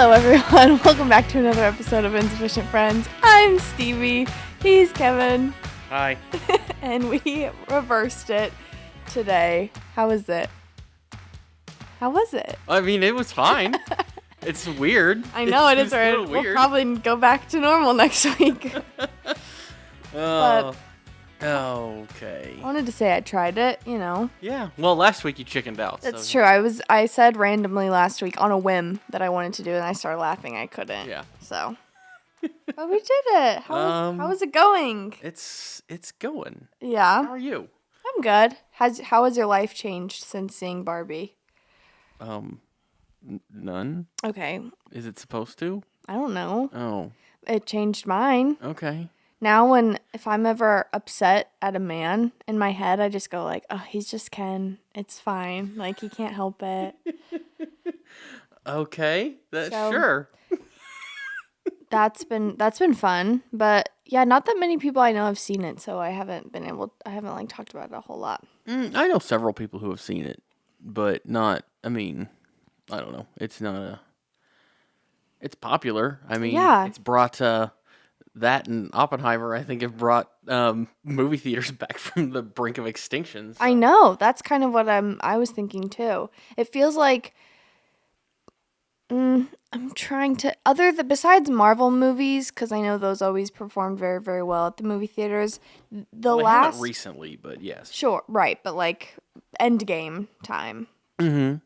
Hello, everyone. Welcome back to another episode of Insufficient Friends. I'm Stevie. He's Kevin. Hi. And we reversed it today. How was it? How was it? I mean, it was fine. It's weird. I know it is It's weird. a little weird. We'll probably go back to normal next week. Oh. Okay. I wanted to say I tried it, you know. Yeah. Well, last week you chickened out. That's so. true. I said randomly last week on a whim that I wanted to do, and I started laughing. I couldn't. Yeah. So. But we did it. How was it going? It's going. Yeah. How are you? I'm good. How has your life changed since seeing Barbie? None. Okay. Is it supposed to? I don't know. Oh. It changed mine. Okay. Now if I'm ever upset at a man, in my head I just go like, oh, he's just Ken. It's fine. Like, he can't help it. Okay. Sure. That's been fun. But yeah, not that many people I know have seen it, so I haven't talked about it a whole lot. I know several people who have seen it, but not, I don't know. It's popular. I mean, Yeah. It's brought, that and Oppenheimer, I think, have brought movie theaters back from the brink of extinction. So. I know. That's kind of what I was thinking too. It feels like I'm trying to besides Marvel movies, because I know those always perform very, very well at the movie theaters. They haven't recently, but yes. Sure, right, but like Endgame time. Mm-hmm.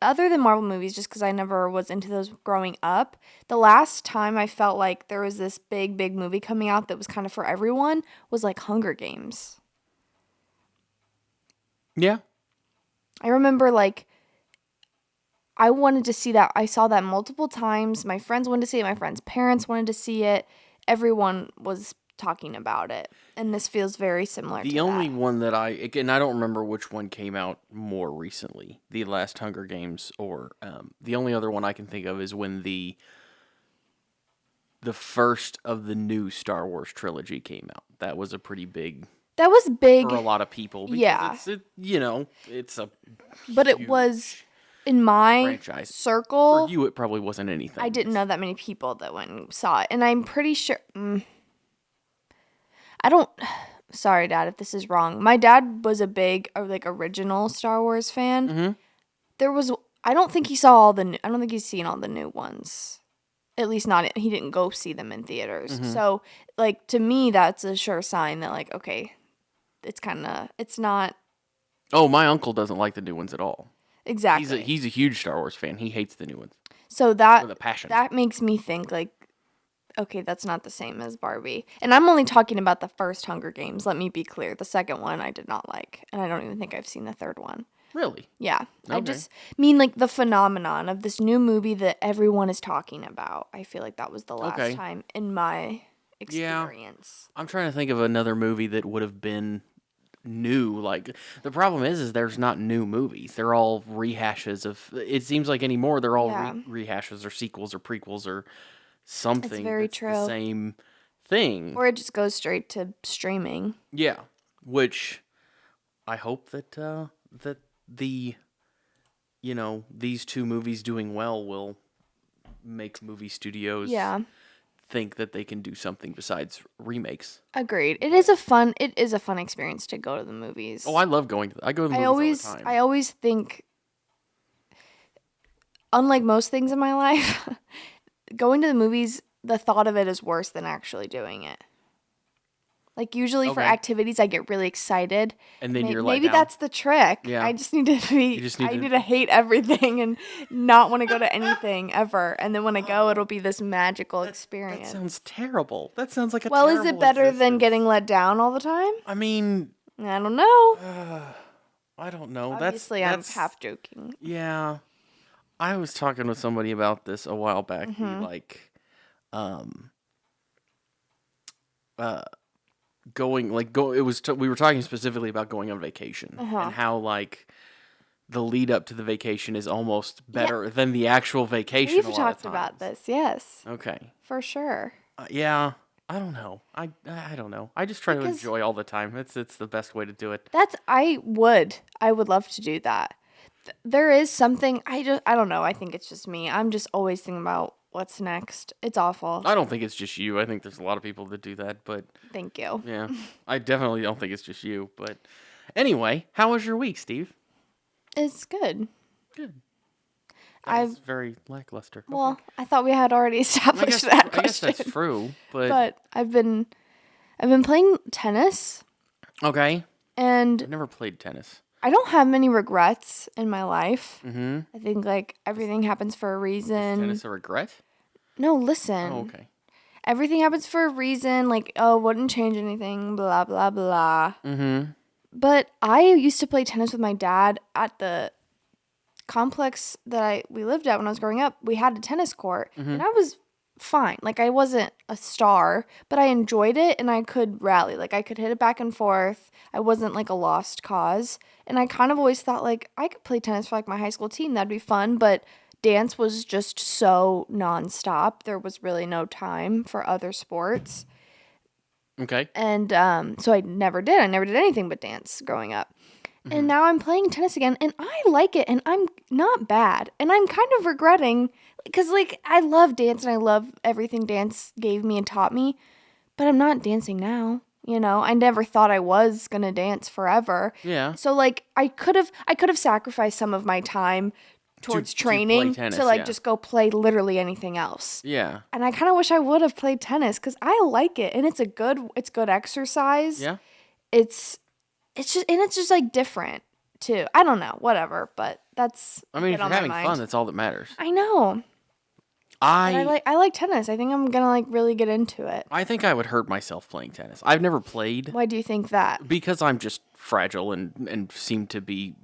Other than Marvel movies, just because I never was into those growing up, the last time I felt like there was this big, big movie coming out that was kind of for everyone was like Hunger Games. Yeah. I remember like I wanted to see that. I saw that multiple times. My friends wanted to see it. My friends' parents wanted to see it. Everyone was talking about it. And this feels very similar to that. The only one that I don't remember which one came out more recently, the last Hunger Games, or the only other one I can think of is when the first of the new Star Wars trilogy came out. That was a pretty big. That was big for a lot of people. Because yeah, it's a. But it was in my franchise. circle. For you, it probably wasn't anything. I didn't know that many people that went and saw it, and I'm pretty sure. Sorry, Dad, if this is wrong. My dad was a big, original Star Wars fan. Mm-hmm. I don't think he saw I don't think he's seen all the new ones. At least not, he didn't go see them in theaters. Mm-hmm. So, to me, that's a sure sign that, okay, it's not. Oh, my uncle doesn't like the new ones at all. Exactly. He's a huge Star Wars fan. He hates the new ones. So with a passion. That makes me think, okay, that's not the same as Barbie. And I'm only talking about the first Hunger Games. Let me be clear. The second one I did not like. And I don't even think I've seen the third one. Really? Yeah. Okay. I just mean the phenomenon of this new movie that everyone is talking about. I feel like that was the last time in my experience. Yeah. I'm trying to think of another movie that would have been new. The problem is there's not new movies. They're all rehashes of. It seems like anymore they're all rehashes or sequels or prequels or something. It's very that's true. The same thing. Or it just goes straight to streaming. Yeah, which I hope that these two movies doing well will make movie studios think that they can do something besides remakes. Agreed. It is a fun experience to go to the movies. Oh, I love going to I go to the movies all the time. I always think, unlike most things in my life, going to the movies, the thought of it is worse than actually doing it. Usually for activities, I get really excited. And then maybe that's the trick. Yeah. I just need to need to hate everything and not want to go to anything ever. And then when I go, it'll be this magical experience. That sounds terrible. That sounds like a terrible is it better than getting let down all the time? I mean, I don't know. I don't know. Obviously, I'm half joking. Yeah. I was talking with somebody about this a while back. Mm-hmm. We were talking specifically about going on vacation and how the lead up to the vacation is almost better than the actual vacation. We've talked about this, yes. Okay. For sure. Yeah. I don't know. I don't know. I just try to enjoy all the time. It's the best way to do it. I would love to do that. there is something, I don't know. I think it's just me. I'm just always thinking about what's next. It's awful. I don't think it's just you. I think there's a lot of people that do that, but Thank you. yeah, I definitely don't think it's just you. But anyway, how was your week, Steve? It's good. Good. That's very lackluster. Well, okay. I thought we had already established that question. I guess that's true, but I've been playing tennis. Okay. And I've never played tennis. I don't have many regrets in my life. Mm-hmm. I think like everything happens for a reason. Is tennis a regret? No, listen. Oh, okay. Everything happens for a reason. Like, oh, wouldn't change anything. Blah blah blah. Mm-hmm. But I used to play tennis with my dad at the complex that we lived at when I was growing up. We had a tennis court, and I was fine. Like, I wasn't a star, but I enjoyed it, and I could rally. Like, I could hit it back and forth. I wasn't like a lost cause. And I kind of always thought, like, I could play tennis for like my high school team. That'd be fun. But dance was just so nonstop. There was really no time for other sports. Okay. And so I never did. I never did anything but dance growing up. And now I'm playing tennis again, and I like it, and I'm not bad. And I'm kind of regretting, because, like, I love dance, and I love everything dance gave me and taught me, but I'm not dancing now, you know? I never thought I was going to dance forever. Yeah. So, like, I could have sacrificed some of my time towards training play tennis, to, like, just go play literally anything else. Yeah. And I kind of wish I would have played tennis, because I like it, and it's good exercise. Yeah. It's just like different too. I don't know, whatever, but that's. I mean, if you're having fun, that's all that matters. I know. I like tennis. I think I'm gonna like really get into it. I think I would hurt myself playing tennis. I've never played. Why do you think that? Because I'm just fragile and seem to be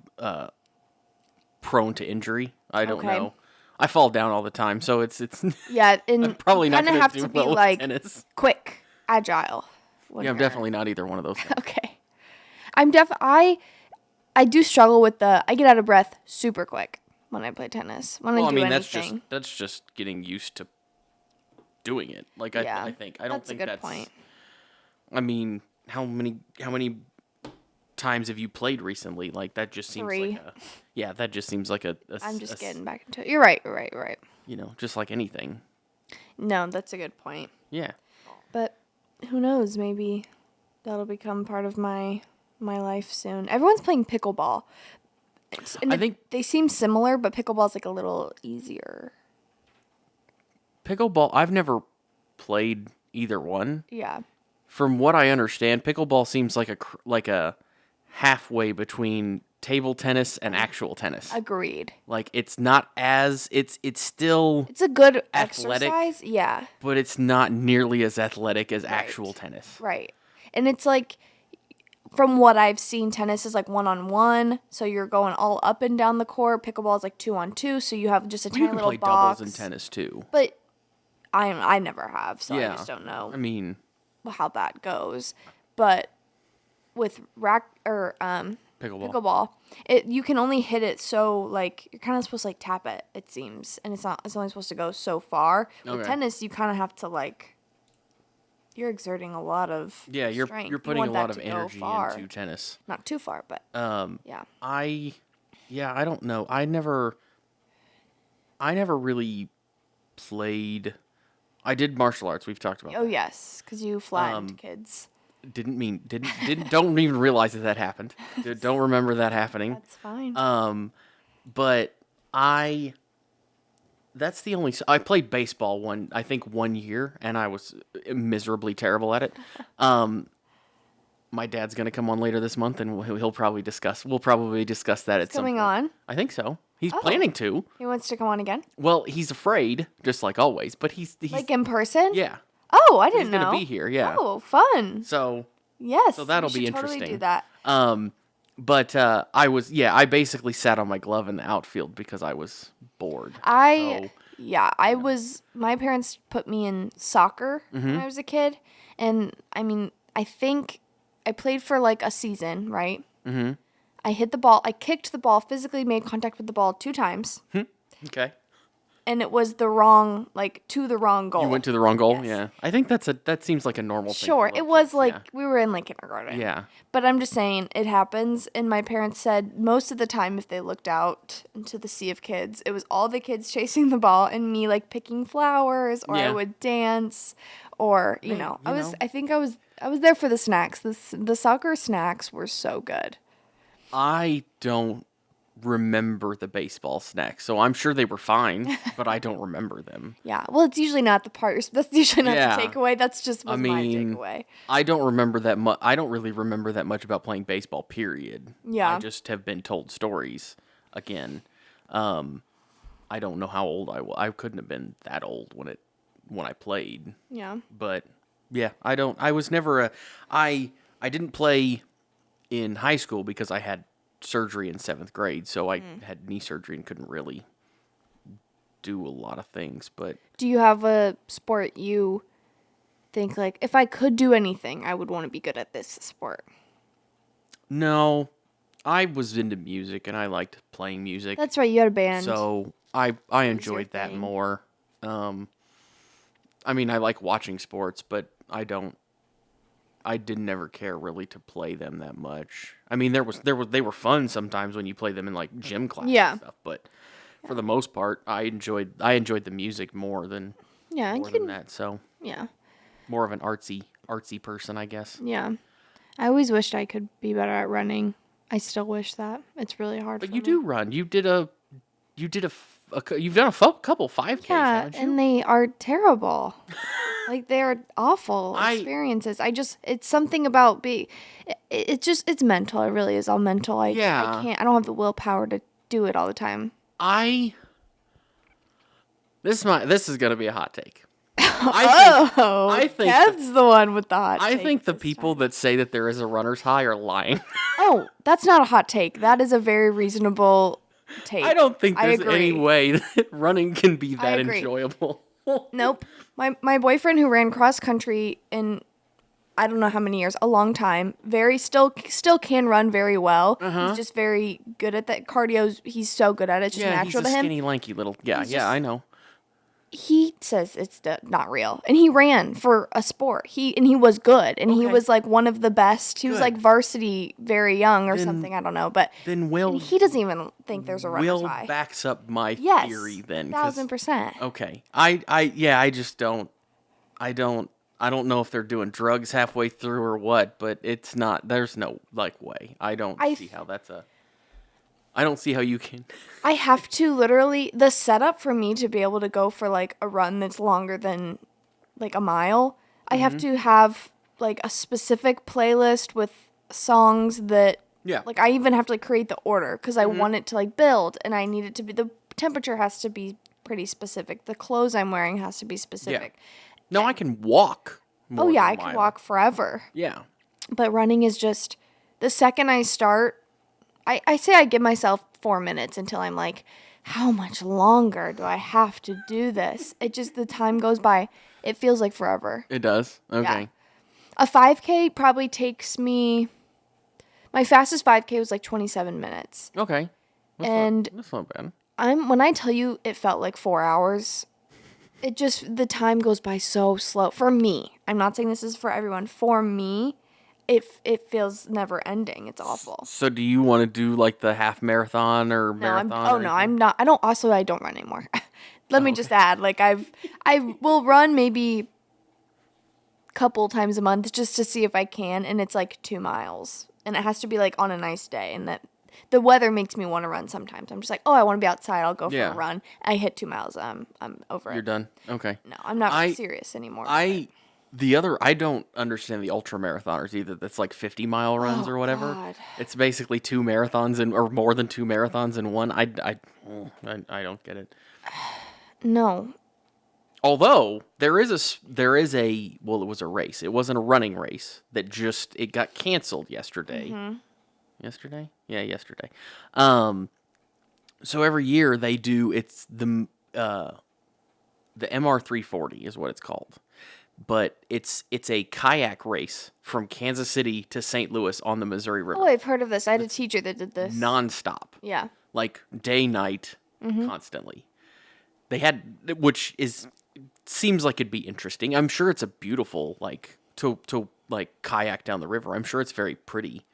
prone to injury. I don't know. I fall down all the time, so it's yeah. And I'm probably not going have to do be well with like tennis. Quick, agile. Yeah, I'm definitely not either one of those things. Okay. I do struggle with I get out of breath super quick when I play tennis. When I do anything. That's just getting used to doing it. Like I think I don't think that's a good point. I mean, how many times have you played recently? Like that just seems 3. like that just seems like I'm just getting back into it. You're right. You know, just like anything. No, that's a good point. Yeah. But who knows? Maybe that'll become part of my life soon. Everyone's playing pickleball. I think they seem similar, but pickleball's like a little easier. Pickleball, I've never played either one. Yeah. From what I understand, pickleball seems like a halfway between table tennis and actual tennis. Agreed. Like it's not as it's still it's a good athletic, exercise, yeah. But it's not nearly as athletic as actual tennis. Right. And it's like from what I've seen, tennis is like 1-on-1, so you're going all up and down the court. Pickleball is like 2-on-2, so you have just a tiny little box. You can play doubles in tennis too. But I never have, so I just don't know. I mean, how that goes. But with pickleball, you can only hit it so like you're kind of supposed to like tap it. It seems, and it's only supposed to go so far. With tennis, you kind of have to like. You're exerting a lot of strength. You're putting a lot of energy into tennis. Not too far, but yeah. I don't know. I never really played. I did martial arts. We've talked about. Oh yes, because you flattened kids. Don't even realize that happened. Don't remember that happening. That's fine. But that's the only. I played baseball one year, and I was miserably terrible at it. My dad's gonna come on later this month, and he'll probably discuss. We'll probably discuss that at some point. Coming on? I think so. He's planning to. He wants to come on again? Well, he's afraid, just like always. But he's like in person. Yeah. Oh, I didn't know. He's gonna be here. Yeah. Oh, fun. So. Yes. So that'll be interesting. Totally do that. But I basically sat on my glove in the outfield because I was bored. My parents put me in soccer when I was a kid. And I mean, I think I played for like a season, right? Mm-hmm. I hit the ball. I kicked the ball, physically made contact with the ball 2 times. Okay. and it was the wrong, like, to the wrong goal. You went to the wrong goal? Yes. Yeah. I think that seems like a normal thing. Sure, it was kids. we were in, like, kindergarten. Yeah. But I'm just saying, it happens, and my parents said most of the time if they looked out into the sea of kids, it was all the kids chasing the ball and me, like, picking flowers, or I would dance, or, I think I was there for the snacks. The soccer snacks were so good. I don't remember the baseball snacks, so I'm sure they were fine, but I don't remember them. Yeah, well, it's usually not the part. That's usually not the takeaway. That's just my takeaway. I don't remember that much. I don't really remember that much about playing baseball. Period. Yeah, I just have been told stories. Again, I don't know how old I was. I couldn't have been that old when I played. Yeah, but yeah, I don't. I was never I didn't play in high school because I had surgery in 7th grade, so I had knee surgery and couldn't really do a lot of things. But do you have a sport you think, like, if I could do anything, I would want to be good at this sport? No, I was into music and I liked playing music. That's right, you had a band. So I enjoyed that more. I mean, I like watching sports, but I didn't ever care really to play them that much. I mean, they were fun sometimes when you play them in like gym class and stuff, but for the most part, I enjoyed the music more than that. So more of an artsy person, I guess. Yeah, I always wished I could be better at running. I still wish that. It's really hard. But you do run. You've done a couple 5Ks, haven't you? And they are terrible. Like, they're awful experiences. It's something about it's mental. It really is all mental. I don't have the willpower to do it all the time. This is going to be a hot take. I think Kev's the one with the hot take. I think the people that say that there is a runner's high are lying. Oh, that's not a hot take. That is a very reasonable take. I don't think there's any way that running can be that enjoyable. Nope. My boyfriend who ran cross country in I don't know how many years, a long time, still can run very well. He's just very good at that. Cardio's, he's so good at it. It's just natural to him. He's a skinny, lanky little, I know. He says it's not real. And he ran for a sport. He was good. And he was like one of the best. He was like varsity very young or something. I don't know. But then he doesn't even think there's a runner's high. Will backs up my theory then. 1,000%. Okay. I just don't. I don't know if they're doing drugs halfway through or what, but it's not. There's no way. I don't see how that's I don't see how you can. I have to literally, the setup for me to be able to go for like a run that's longer than like a mile, I have to have like a specific playlist with songs that, like I even have to like create the order because I want it to like build and I need it to be, the temperature has to be pretty specific. The clothes I'm wearing has to be specific. Yeah. No, I can walk. I can walk forever. Yeah. But running is just, the second I start, I say I give myself 4 minutes until I'm like, how much longer do I have to do this? It just, the time goes by. It feels like forever. It does? Okay. Yeah. A 5K probably takes me, my fastest 5K was like 27 minutes. Okay. That's not bad. When I tell you it felt like 4 hours, it just, the time goes by so slow. For me, I'm not saying this is for everyone. For me, it feels never ending. It's awful. So do you want to do like the half marathon or marathon? I'm not. I don't run anymore. Let me just add, like I will run maybe a couple times a month just to see if I can, and it's like 2 miles. And it has to be like on a nice day, and that the weather makes me want to run sometimes. I'm just like, I want to be outside. I'll go for a run. I hit 2 miles. I'm over it. You're done? Okay. No, I'm not serious anymore. I don't understand the ultra marathoners either. That's like 50-mile runs or whatever. God. It's basically 2 marathons or more than 2 marathons in one. I don't get it. No. Although there is a it was a race. It wasn't a running race it got canceled yesterday. Mm-hmm. Yesterday? Yeah, yesterday. So every year they do, it's the MR340 is what it's called. But it's a kayak race from Kansas City to St. Louis on the Missouri River. Oh, I've heard of this. I had a teacher that did this. Nonstop. Yeah. Like day, night, constantly. They had, which seems like it'd be interesting. I'm sure it's a beautiful, like, to like kayak down the river. I'm sure it's very pretty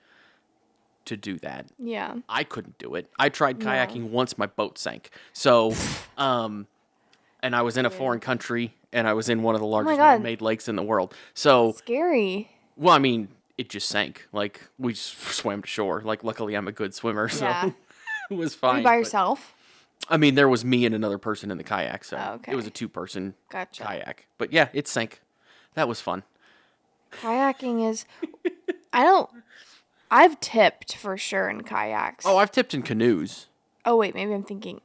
to do that. Yeah. I couldn't do it. I tried kayaking once, my boat sank. So, and I was in a foreign country, and I was in one of the largest man-made lakes in the world. So scary. Well, I mean, it just sank. Like, we swam to shore. Like, luckily I'm a good swimmer, so it was fine. Were you by yourself? I mean, there was me and another person in the kayak, so okay. It was a 2-person Gotcha. kayak. But yeah, it sank. That was fun. Kayaking is, I've tipped for sure in kayaks. Oh, I've tipped in canoes. Oh, wait, maybe I'm thinking.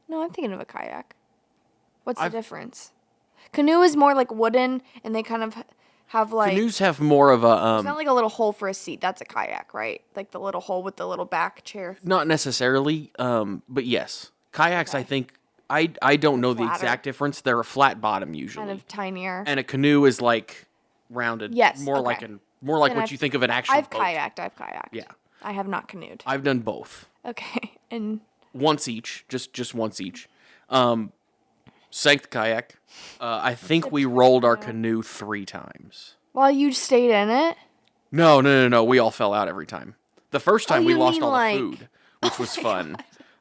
No, I'm thinking of a kayak. What's the difference? Canoe is more like wooden, and they kind of have like... Canoes have more of a... it's not like a little hole for a seat. That's a kayak, right? Like the little hole with the little back chair. Not necessarily, but yes. Kayaks, I think... I don't know the exact difference. They're a flat bottom usually. Kind of tinier. And a canoe is like rounded. Yes. More like what you think of an actual boat. I've kayaked. Yeah. I have not canoed. I've done both. Okay. And once each, just once each. Sank the kayak. I think we rolled our canoe 3 times. While you stayed in it? No. We all fell out every time. The first time we lost all the food, which was fun.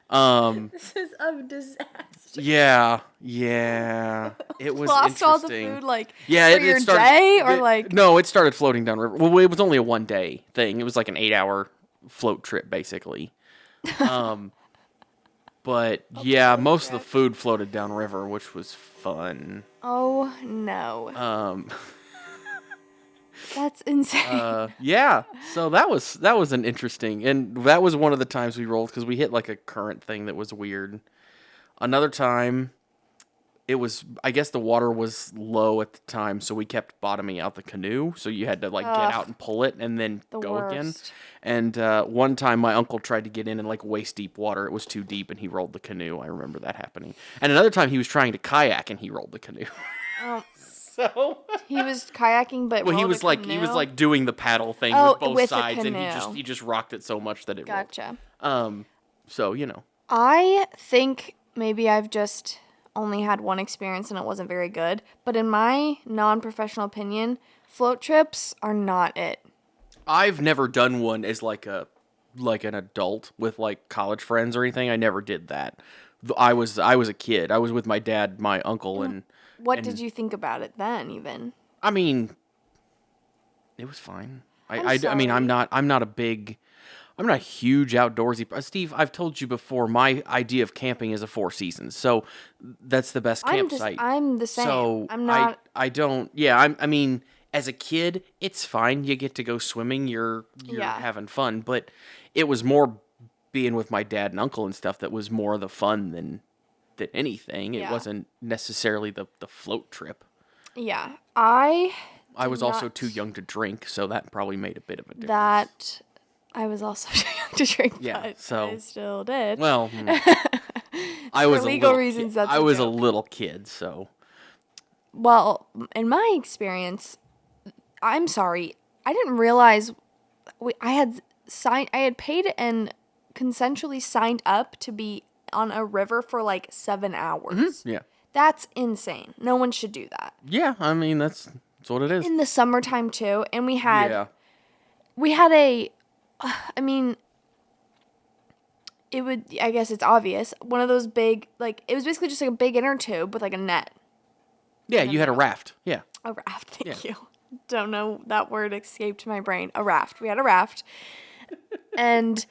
This is a disaster. Yeah. It was lost interesting. all the food, like, for your day, or like... No, it started floating down river. Well, it was only a 1-day thing. It was like an 8-hour float trip, basically. But yeah, most of the food floated down river, which was fun. Oh no. That's insane. Yeah. So that was an interesting, and that was one of the times we rolled because we hit like a current thing that was weird. Another time, it was, I guess the water was low at the time, so we kept bottoming out the canoe. So you had to like get out and pull it and then go again. And one time my uncle tried to get in like waist deep water. It was too deep and he rolled the canoe. I remember that happening. And another time he was trying to kayak and he rolled the canoe. So he was kayaking, but he was like doing the paddle thing with both sides, and he just rocked it so much that it gotcha. Rolled. So I think maybe I've just only had one experience and it wasn't very good. But in my non-professional opinion, float trips are not it. I've never done one as like an adult with like college friends or anything. I never did that. I was a kid. I was with my dad, my uncle, and. What did you think about it then, even? I mean, it was fine. I mean, I'm not a huge outdoorsy. Steve, I've told you before, my idea of camping is a 4 seasons. So that's the best campsite. I'm the same. So I'm not. I don't. Yeah. I mean, as a kid, it's fine. You get to go swimming. You're having fun. But it was more being with my dad and uncle and stuff that was more the fun than anything. It wasn't necessarily the float trip. Yeah. I was also too young to drink, so that probably made a bit of a difference. That I was also too young to drink, but so I still did. Well, I was for legal reasons. I was a little kid, so. Well, in my experience, I'm sorry, I didn't realize I had paid and consensually signed up to be on a river for like 7 hours. Mm-hmm. Yeah. That's insane. No one should do that. Yeah, I mean, that's what it is. In the summertime too, and we had I mean, I guess it's obvious, one of those big, like, it was basically just like a big inner tube with like a net. Yeah, you had a raft. Yeah. A raft, thank you. Don't know, that word escaped my brain. A raft. We had a raft. And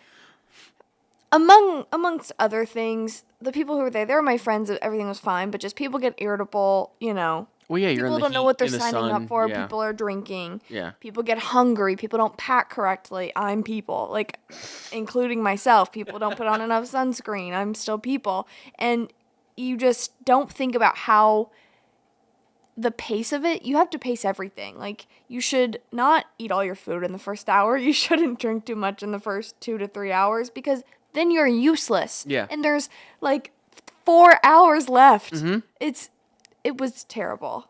amongst other things, the people who were there, they were my friends, everything was fine, but just people get irritable, Well, yeah, you're in the heat, people don't know what they're signing sun, up for. yeah. People are drinking. Yeah. People get hungry. People don't pack correctly. I'm people, like, including myself. People don't put on enough sunscreen. I'm still people. And you just don't think about how the pace of it, you have to pace everything. Like, you should not eat all your food in the first hour. You shouldn't drink too much in the first 2 to 3 hours because then you're useless. Yeah. And there's like 4 hours left. Mm-hmm. It was terrible.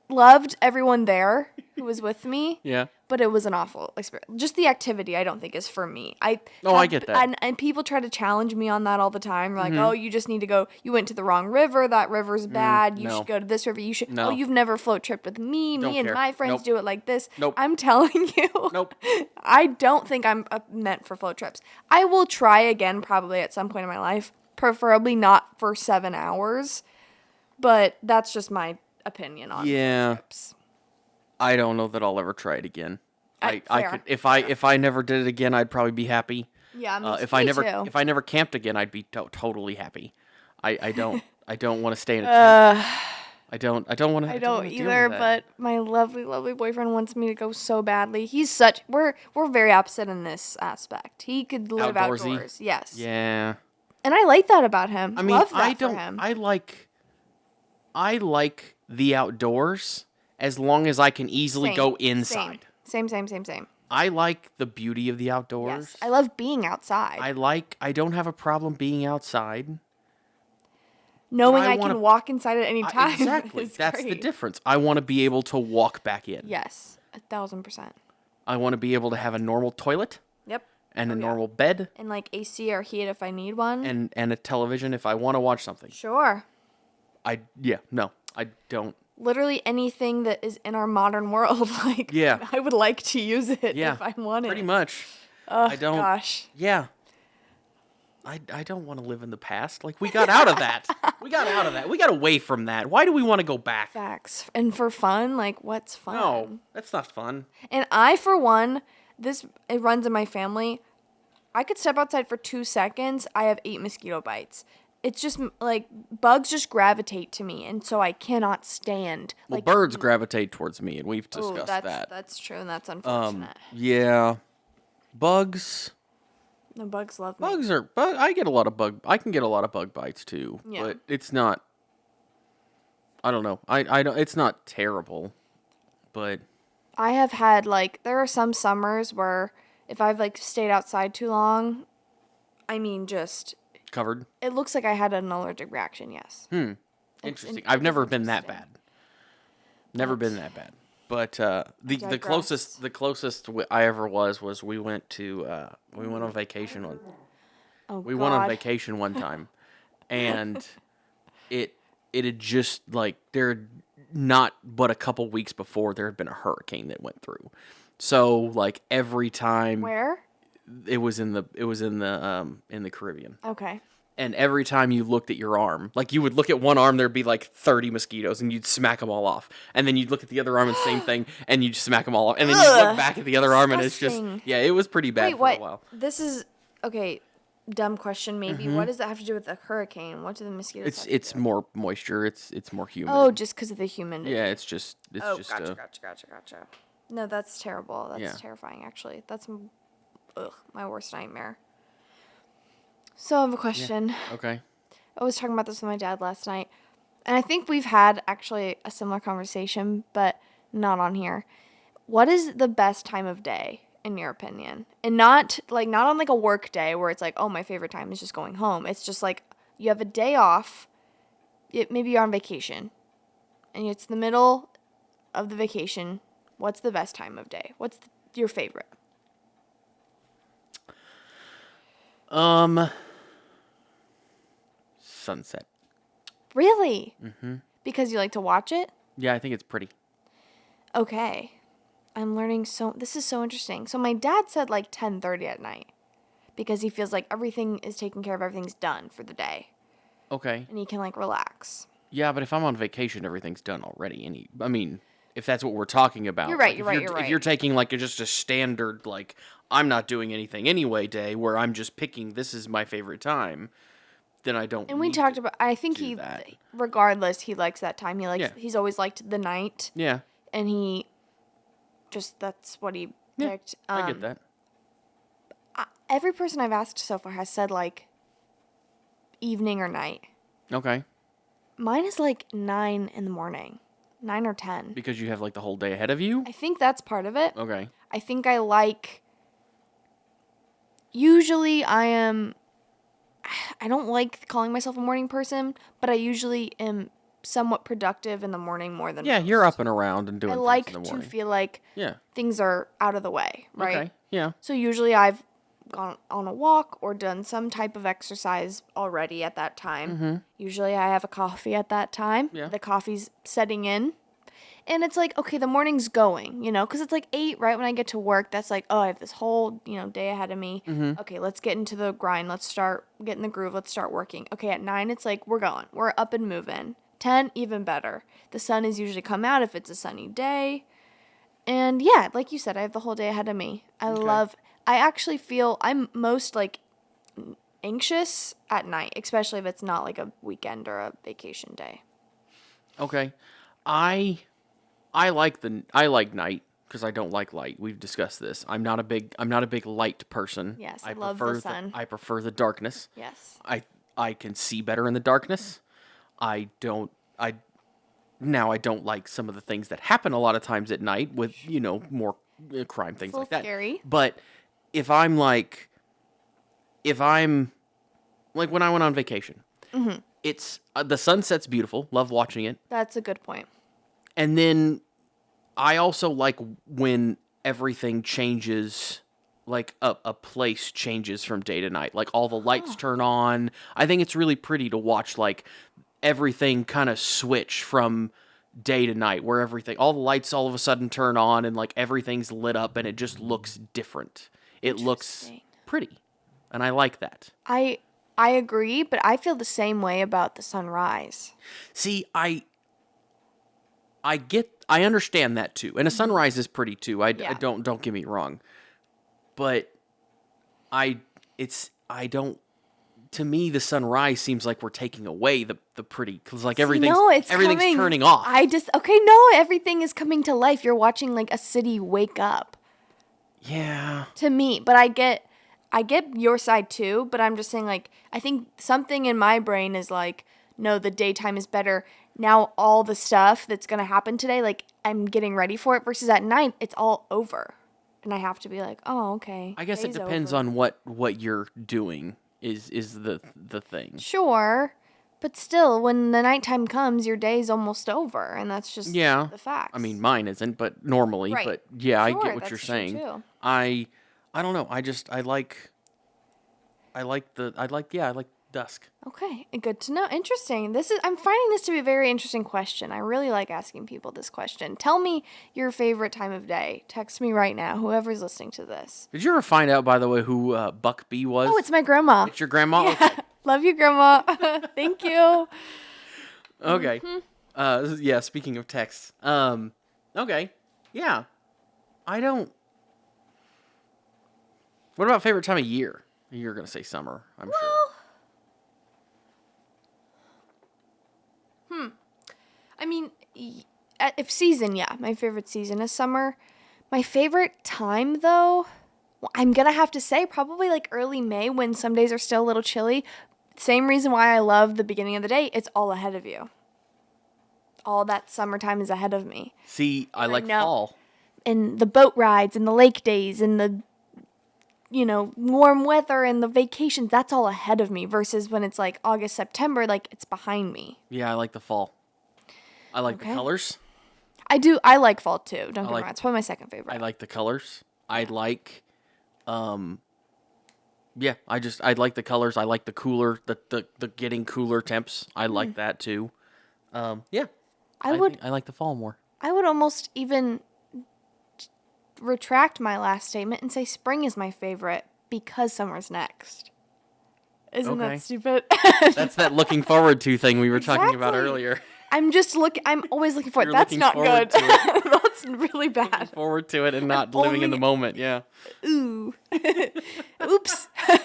loved everyone there who was with me. Yeah. But it was an awful experience. Just the activity, I don't think, is for me. I get that. And people try to challenge me on that all the time. They're like, oh, you just need to go. You went to the wrong river. That river's bad. You should go to this river. You should. No. Oh, you've never float tripped with me. Don't Me and care. my friends do it like this. Nope. I'm telling you. Nope. I don't think I'm meant for float trips. I will try again probably at some point in my life. Preferably not for 7 hours. But that's just my opinion on float trips. I don't know that I'll ever try it again. I could if I never did it again, I'd probably be happy. Yeah, me if I never camped again, I'd be totally happy. I don't want to stay in a tent. I don't want to. I don't either. But my lovely boyfriend wants me to go so badly. We're very opposite in this aspect. He could live Outdoorsy. outdoors. Yes. Yeah. And I like that about him. I mean, Love that for him. I like the outdoors as long as I can easily go inside. Same. I like the beauty of the outdoors. Yes, I love being outside. I don't have a problem being outside. Knowing I can walk inside at any time. Exactly. That's the difference. I want to be able to walk back in. Yes, 1,000%. I want to be able to have a normal toilet. Yep. And a normal bed. And like AC or heat if I need one. And a television if I want to watch something. Sure. I don't. Literally anything that is in our modern world. I would like to use it if I wanted. Pretty much. Oh, gosh. Yeah. I don't want to live in the past. Like, we got out of that. We got away from that. Why do we want to go back? Facts. And for fun, what's fun? No, that's not fun. And I, for one, it runs in my family. I could step outside for 2 seconds. I have 8 mosquito bites. It's just, bugs just gravitate to me, and so I cannot stand. Well, birds gravitate towards me, and we've discussed that. That's true, and that's unfortunate. Yeah. Bugs. No, bugs love me. I can get a lot of bug bites, too. Yeah. But it's not, I don't know. It's not terrible, but. I have had, there are some summers where if I've, stayed outside too long, just... Covered? It looks like I had an allergic reaction, yes. Interesting. I've never been that bad. Never been that bad. But the closest I ever was we went on vacation went on vacation one time, and it had just there not but a couple weeks before there had been a hurricane that went through, so every time where it was in the Caribbean. Okay. And every time you looked at your arm, you would look at one arm, there'd be 30 mosquitoes, and you'd smack them all off. And then you'd look at the other arm, and same thing, and you'd smack them all off. And then you'd look back at the other arm, and it's just, it was pretty bad for a while. This is, okay, dumb question maybe. Mm-hmm. What does that have to do with a hurricane? What do the mosquitoes It's more moisture. It's more humid. Oh, just because of the humidity. Yeah, it's just. Gotcha. No, that's terrible. That's terrifying, actually. That's my worst nightmare. So I have a question. Yeah. Okay. I was talking about this with my dad last night, and I think we've had actually a similar conversation, but not on here. What is the best time of day in your opinion? And not on a work day where it's oh, my favorite time is just going home. It's just you have a day off. Maybe you're on vacation, and it's the middle of the vacation. What's the best time of day? What's your favorite? Sunset. Really? Mm-hmm. Because you like to watch it? Yeah, I think it's pretty. Okay. I'm learning this is so interesting. So my dad said 10:30 at night because he feels like everything is taken care of, everything's done for the day. Okay. And he can relax. Yeah, but if I'm on vacation, everything's done already. If that's what we're talking about. You're right, If you're taking just a standard I'm not doing anything anyway day where I'm just picking this is my favorite time, then I don't. And we talked about. I think regardless, he likes that time. He's always liked the night. Yeah. And that's what he picked. I get that. Every person I've asked so far has said evening or night. Okay. Mine is 9 in the morning, 9 or 10. Because you have the whole day ahead of you. I think that's part of it. Okay. I think I like. Usually I don't like calling myself a morning person, but I usually am somewhat productive in the morning more than most. you're up and around and doing I things like in the morning. to feel like things are out of the way, right? Okay, yeah. So usually I've gone on a walk or done some type of exercise already at that time. Mm-hmm. Usually I have a coffee at that time. Yeah. The coffee's setting in. And it's like, okay, the morning's going, because it's like 8 right when I get to work. That's like, oh, I have this whole, day ahead of me. Mm-hmm. Okay, let's get into the grind. Let's start getting the groove. Let's start working. Okay, at 9, it's like, we're going. We're up and moving. 10, even better. The sun is usually come out if it's a sunny day. And yeah, like you said, I have the whole day ahead of me. I actually feel I'm most like anxious at night, especially if it's not like a weekend or a vacation day. Okay. I like night because I don't like light. We've discussed this. I'm not a big light person. Yes, I love the sun. I prefer the darkness. Yes. I can see better in the darkness. I don't like some of the things that happen a lot of times at night with, more crime, things like that. Scary. But if I'm like when I went on vacation, it's the sunset's beautiful. Love watching it. That's a good point. And then I also like when everything changes, like a place changes from day to night. Like all the lights turn on. I think it's really pretty to watch like everything kind of switch from day to night, where all the lights all of a sudden turn on and like everything's lit up and it just looks different. It looks pretty. And I like that. I agree, but I feel the same way about the sunrise. See, I understand that too. And a sunrise is pretty too. I don't get me wrong. But to me, the sunrise seems like we're taking away the pretty, because like everything's turning off. Everything is coming to life. You're watching like a city wake up. Yeah. To me, but I get your side too, but I'm just saying, like, I think something in my brain is like, no, the daytime is better. Now all the stuff that's going to happen today, like, I'm getting ready for it, versus at night, it's all over. And I have to be like, oh, okay. I guess it depends on what you're doing is the thing. Sure. But still, when the nighttime comes, your day's almost over, and that's just the facts. I mean, mine isn't, but normally, right. But yeah, sure, I get what you're saying. Too. I don't know. I like dusk. Okay, good to know. Interesting. I'm finding this to be a very interesting question. I really like asking people this question. Tell me your favorite time of day. Text me right now, whoever's listening to this. Did you ever find out, by the way, who Buck B was? Oh, it's my grandma. It's your grandma? Yeah. Okay. Love you, grandma. Thank you. Okay. Mm-hmm. Speaking of texts. Okay. Yeah. What about favorite time of year? You're going to say summer, I'm sure. I mean, if season, my favorite season is summer. My favorite time, though, I'm going to have to say probably like early May, when some days are still a little chilly. Same reason why I love the beginning of the day. It's all ahead of you. All that summertime is ahead of me. See, I like fall. And the boat rides and the lake days and the, warm weather and the vacations, that's all ahead of me, versus when it's like August, September, like it's behind me. Yeah, I like the fall. I like the colors. I do. I like fall too. Don't get me wrong. It's probably my second favorite. I like the colors. I like, I like the colors. I like the cooler, the getting cooler temps. I like that too. I like the fall more. I would almost even retract my last statement and say spring is my favorite because summer's next. Isn't that stupid? That's that looking forward to thing we were talking about earlier. I'm always looking forward. That's not good. That's really bad. Looking forward to it and not living in the moment. Yeah. Ooh. Oops. I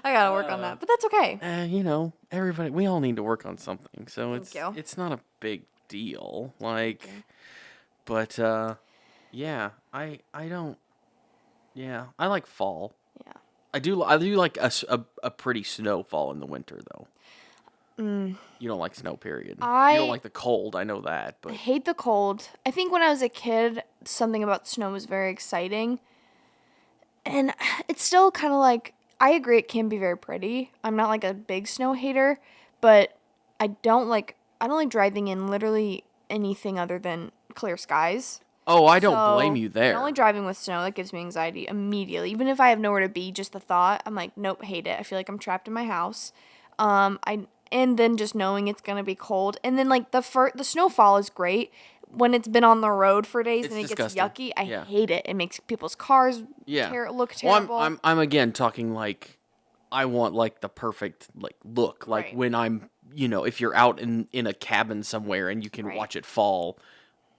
gotta work on that, but that's okay. Everybody, we all need to work on something, so it's not a big deal. Like, but I don't. Yeah, I like fall. Yeah. I do like a pretty snowfall in the winter though. You don't like snow, period. You don't like the cold, I know that. But I hate the cold. I think when I was a kid, something about snow was very exciting. And it's still kind of like, I agree it can be very pretty. I'm not like a big snow hater, but I don't like I don't like driving in literally anything other than clear skies. Oh, I don't blame you there. And only driving with snow, that gives me anxiety immediately. Even if I have nowhere to be, just the thought, I'm like, nope, hate it. I feel like I'm trapped in my house. And then just knowing it's gonna be cold, and then like the snowfall is great when it's been on the road for days and it disgusting. gets yucky. I hate it. It makes people's cars look terrible. Well, I'm again talking like I want like the perfect like look, like when I'm if you're out in a cabin somewhere and you can watch it fall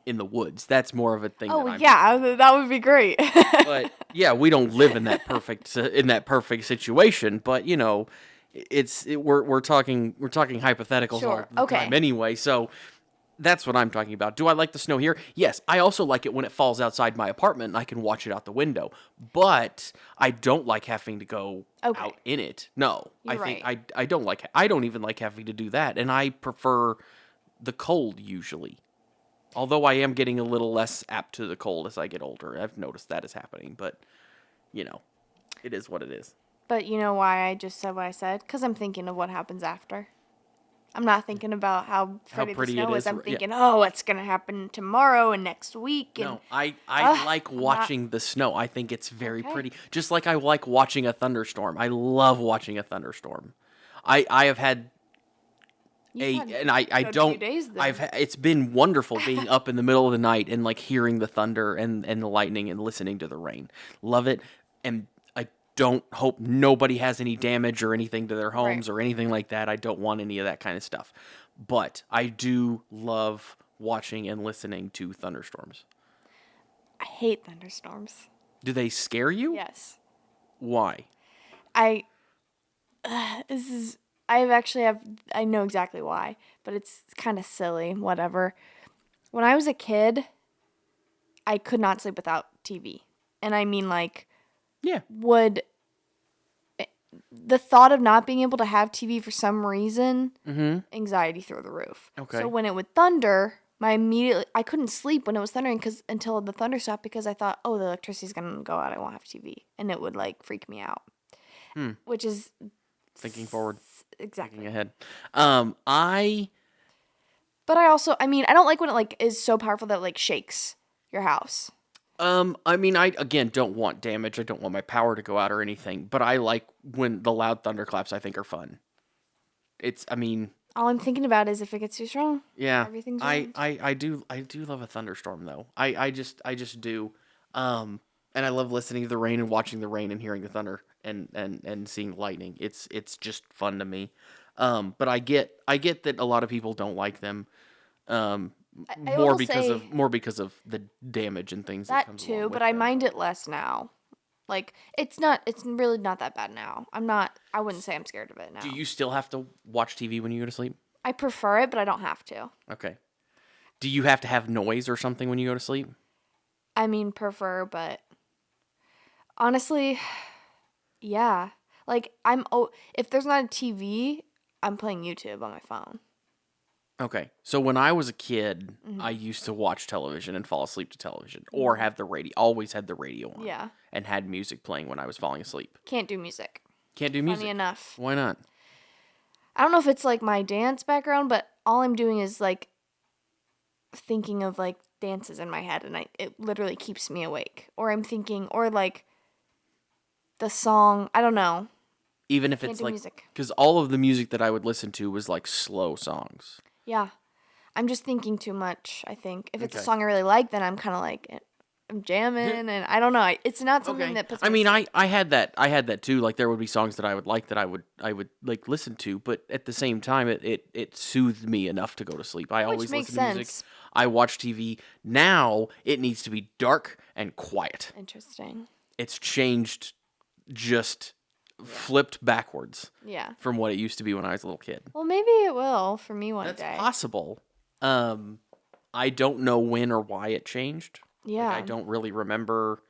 in the woods. That's more of a thing. Oh that would be great. But yeah, we don't live in that perfect situation. But we're talking hypotheticals all the time anyway. So that's what I'm talking about. Do I like the snow here? Yes, I also like it when it falls outside my apartment and I can watch it out the window. But I don't like having to go out in it. No, I don't even like having to do that, and I prefer the cold usually. Although I am getting a little less apt to the cold as I get older. I've noticed that is happening, but, it is what it is. But you know why I just said what I said? Because I'm thinking of what happens after. I'm not thinking about how pretty the snow is. I'm thinking, what's going to happen tomorrow and next week. And, no, I like watching the snow. I think it's very pretty. Just like I like watching a thunderstorm. I love watching a thunderstorm. I have had... it's been wonderful being up in the middle of the night and like hearing the thunder and the lightning and listening to the rain. Love it. And I don't hope nobody has any damage or anything to their homes or anything like that. I don't want any of that kind of stuff. But I do love watching and listening to thunderstorms. I hate thunderstorms. Do they scare you? Yes. Why? I know exactly why, but it's kind of silly, whatever. When I was a kid, I could not sleep without TV. And I mean, like, the thought of not being able to have TV for some reason, anxiety through the roof. Okay. So when it would thunder, I couldn't sleep when it was thundering until the thunder stopped because I thought, the electricity's going to go out. I won't have TV. And it would, like, freak me out. Which is... Thinking forward. Exactly. Thinking ahead. But I don't like when it like is so powerful that it like shakes your house. I again don't want damage. I don't want my power to go out or anything. But I like when the loud thunderclaps. I think are fun. All I'm thinking about is if it gets too strong. Yeah. Everything's ruined. I do love a thunderstorm though. I just do. And I love listening to the rain and watching the rain and hearing the thunder and seeing lightning. It's just fun to me. But I get that a lot of people don't like them. More because of the damage and things that comes along with but I mind it less now. Like it's really not that bad now. I wouldn't say I'm scared of it now. Do you still have to watch TV when you go to sleep? I prefer it, but I don't have to. Okay. Do you have to have noise or something when you go to sleep? Prefer, but honestly, yeah. Like if there's not a TV, I'm playing YouTube on my phone. Okay. So when I was a kid, I used to watch television and fall asleep to television or have always had the radio on. Yeah. And had music playing when I was falling asleep. Can't do music. Can't do music. Funny enough. Why not? I don't know if it's like my dance background, but all I'm doing is like thinking of like dances in my head and it literally keeps me awake. Or I'm thinking or like the song, I don't know. Even if it's like because all of the music that I would listen to was like slow songs. Yeah. I'm just thinking too much, I think. If it's a song I really like, then I'm kind of like, I'm jamming, and I don't know. It's not something that puts me asleep. I had that too. Like, there would be songs that I would like that I would like listen to, but at the same time, it soothed me enough to go to sleep. I always listen to music. I watch TV. Now, it needs to be dark and quiet. Interesting. It's changed just... flipped backwards from what it used to be when I was a little kid. Well, maybe it will for me one day. That's possible. I don't know when or why it changed. Yeah. Like, I don't really remember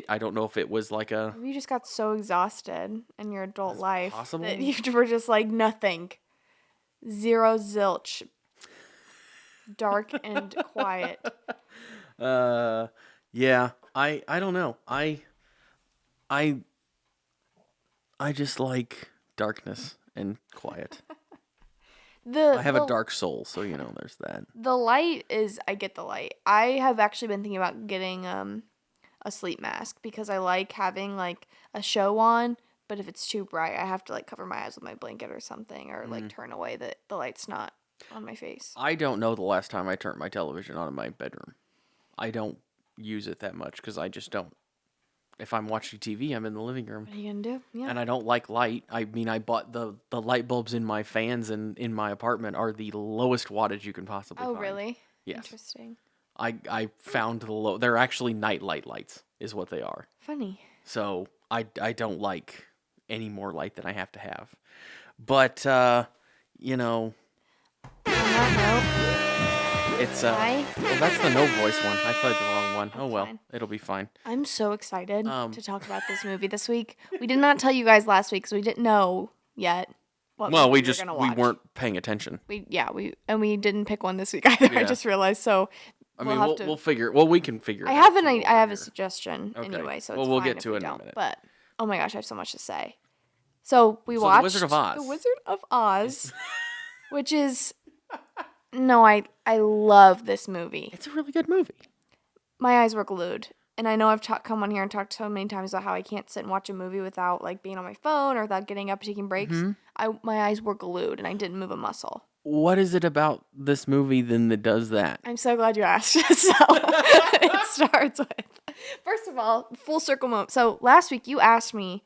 I don't know if it was like a... Maybe you just got so exhausted in your adult life that you were just like nothing. Zero zilch. Dark and quiet. Yeah. I don't know. I just like darkness and quiet. I have a dark soul, so there's that. The light is, I get the light. I have actually been thinking about getting a sleep mask because I like having like a show on, but if it's too bright, I have to like cover my eyes with my blanket or something, or like turn away that the light's not on my face. I don't know the last time I turned my television on in my bedroom. I don't use it that much because I just don't. If I'm watching TV, I'm in the living room. What are you gonna do? Yeah. And I don't like light. I mean, I bought the light bulbs in my fans and in my apartment are the lowest wattage you can possibly find. Oh, really? Yes. Interesting. I found the low. They're actually night lights, is what they are. Funny. So I don't like any more light than I have to have. But On that note, it's well, that's the no voice one. I played the wrong one. Oh well, fine. it'll be fine. I'm so excited to talk about this movie this week. We did not tell you guys last week because we didn't know yet. Well, we weren't paying attention. We didn't pick one this week either. Yeah. I just realized. So I mean, we'll figure. Well, we can figure. I have a suggestion anyway. So we'll get to it in a minute. But oh my gosh, I have so much to say. So we watched The Wizard of Oz. The Wizard of Oz, which is I love this movie. It's a really good movie. My eyes were glued. And I know I've come on here and talked so many times about how I can't sit and watch a movie without like being on my phone or without getting up and taking breaks. Mm-hmm. My eyes were glued and I didn't move a muscle. What is it about this movie then that does that? I'm so glad you asked. So it starts with, first of all, full circle moment. So last week you asked me,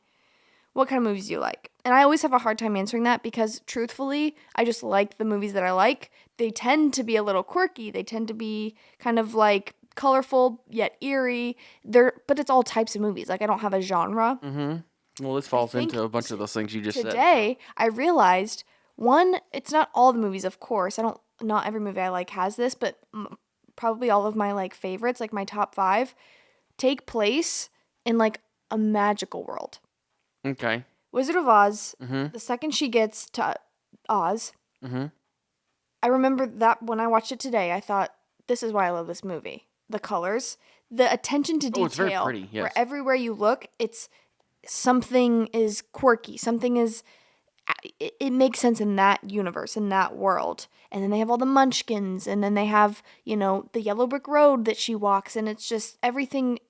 what kind of movies do you like? And I always have a hard time answering that because truthfully, I just like the movies that I like. They tend to be a little quirky. They tend to be kind of like colorful yet eerie. But it's all types of movies. Like I don't have a genre. Mm-hmm. Well, this falls into a bunch of those things you just said. Today, I realized it's not all the movies, of course. Not every movie I like has this, but probably all of my like favorites, like my top 5, take place in like a magical world. Okay. Wizard of Oz. Mm-hmm. The second she gets to Oz, I remember that when I watched it today, I thought, this is why I love this movie. The colors, the attention to detail. It's very pretty, yes. Where everywhere you look, it's something is quirky. Something is, it makes sense in that universe, in that world. And then they have all the munchkins, and then they have, the yellow brick road that she walks, and it's just everything.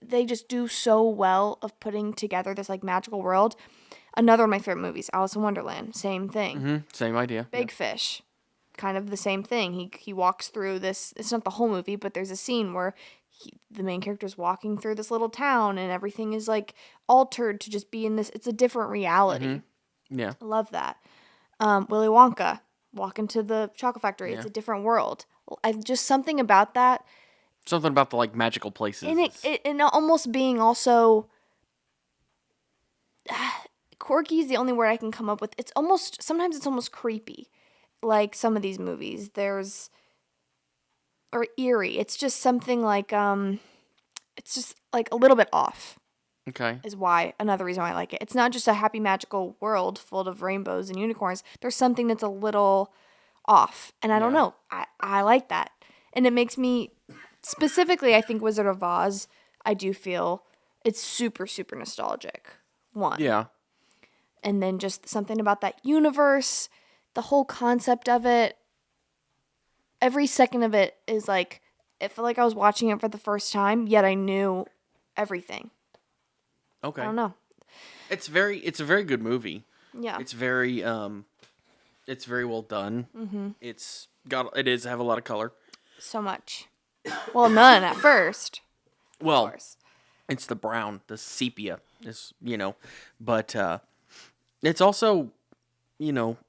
They just do so well of putting together this like magical world. Another of my favorite movies, Alice in Wonderland, same thing. Mm-hmm. Same idea. Big Fish, kind of the same thing. He walks through this. It's not the whole movie, but there's a scene where the main character's walking through this little town, and everything is like altered to just be in this. It's a different reality. Mm-hmm. Yeah, I love that. Willy Wonka, walk into the chocolate factory. Yeah. It's a different world. Just something about that. Something about the like magical places. And it almost being also quirky is the only word I can come up with. Sometimes it's almost creepy. Like some of these movies. Or eerie. It's just something like it's just like a little bit off. Okay. Is another reason why I like it. It's not just a happy magical world full of rainbows and unicorns. There's something that's a little off. And I don't know. I like that. And it makes me specifically, I think Wizard of Oz, I do feel it's super, super nostalgic. One. Yeah. And then just something about that universe, the whole concept of it. Every second of it is like, it felt like I was watching it for the first time, yet I knew everything. Okay. I don't know. It's a very good movie. Yeah. It's very well done. Mm-hmm. It does have a lot of color. So much. Well, none at first. Well, of course. It's the brown, the sepia, but it's also,